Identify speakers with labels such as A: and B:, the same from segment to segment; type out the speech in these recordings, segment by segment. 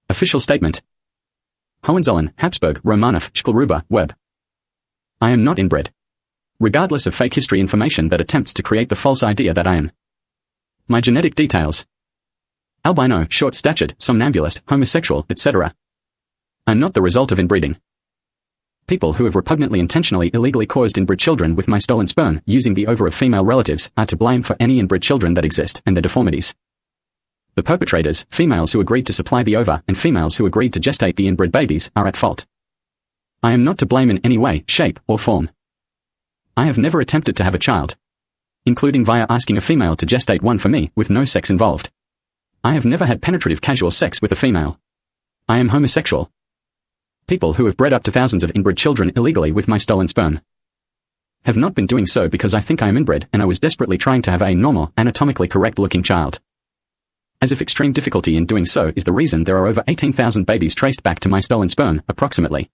A: Official statement. Hohenzollern, Habsburg, Romanov, Schkulruber, Web. I am not inbred. Regardless of fake history information that attempts to create the false idea that I am. My genetic details. Albino, short-statured, somnambulist, homosexual, etc. are not the result of inbreeding. People who have repugnantly intentionally illegally caused inbred children with my stolen sperm using the ova of female relatives are to blame for any inbred children that exist and their deformities. The perpetrators, females who agreed to supply the ova and females who agreed to gestate the inbred babies, are at fault. I am not to blame in any way, shape, or form. I have never attempted to have a child, including via asking a female to gestate one for me with no sex involved. I have never had penetrative casual sex with a female. I am homosexual. People who have bred up to thousands of inbred children illegally with my stolen sperm have not been doing so because I think I am inbred and I was desperately trying to have a normal, anatomically correct-looking child. As if extreme difficulty in doing so is the reason there are over 18,000 babies traced back to my stolen sperm, approximately.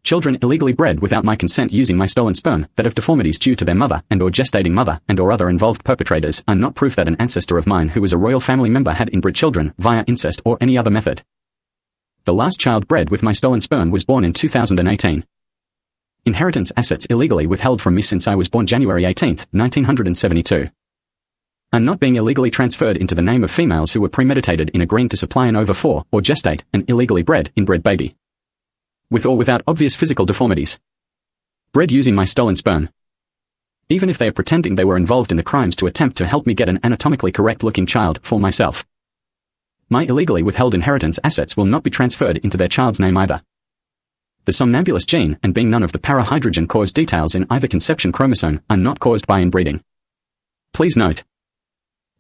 A: Children illegally bred without my consent using my stolen sperm that have deformities due to their mother and or gestating mother and or other involved perpetrators are not proof that an ancestor of mine who was a royal family member had inbred children via incest or any other method. The last child bred with my stolen sperm was born in 2018. Inheritance assets illegally withheld from me since I was born January 18, 1972. Are not being illegally transferred into the name of females who were premeditated in agreeing to supply an ova for or gestate an illegally bred inbred baby. With or without obvious physical deformities. Bred using my stolen sperm. Even if they are pretending they were involved in the crimes to attempt to help me get an anatomically correct-looking child for myself. My illegally withheld inheritance assets will not be transferred into their child's name either. The somnambulist gene and being none of the para-hydrogen caused details in either conception chromosome are not caused by inbreeding. Please note.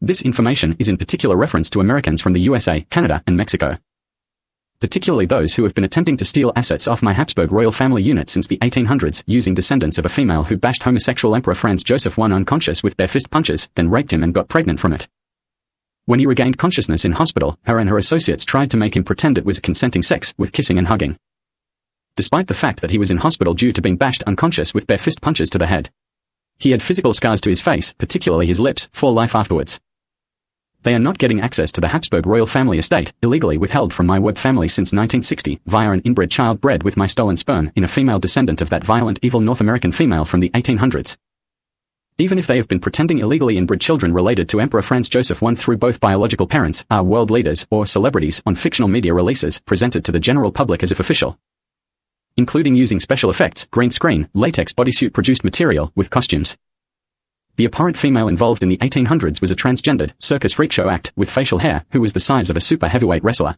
A: This information is in particular reference to Americans from the USA, Canada, and Mexico. Particularly those who have been attempting to steal assets off my Habsburg royal family unit since the 1800s using descendants of a female who bashed homosexual Emperor Franz Joseph I unconscious with their fist punches, then raped him and got pregnant from it. When he regained consciousness in hospital, her and her associates tried to make him pretend it was consenting sex with kissing and hugging. Despite the fact that he was in hospital due to being bashed unconscious with their fist punches to the head. He had physical scars to his face, particularly his lips, for life afterwards. They are not getting access to the Habsburg royal family estate, illegally withheld from my Webb family since 1960, via an inbred child bred with my stolen sperm in a female descendant of that violent, evil North American female from the 1800s. Even if they have been pretending illegally inbred children related to Emperor Franz Joseph I through both biological parents, are world leaders, or celebrities on fictional media releases presented to the general public as if official. Including using special effects, green screen, latex bodysuit-produced material, with costumes. The abhorrent female involved in the 1800s was a transgendered, circus freak show act with facial hair who was the size of a super heavyweight wrestler.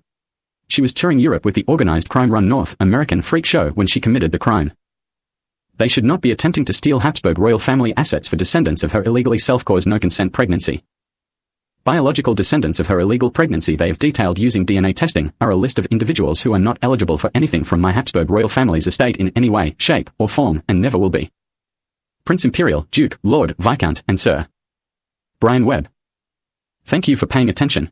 A: She was touring Europe with the organized crime-run North American freak show when she committed the crime. They should not be attempting to steal Habsburg royal family assets for descendants of her illegally self-caused no-consent pregnancy. Biological descendants of her illegal pregnancy they have detailed using DNA testing are a list of individuals who are not eligible for anything from my Habsburg royal family's estate in any way, shape, or form, and never will be. Prince Imperial, Duke, Lord, Viscount, and Sir. Brian Webb. Thank you for paying attention.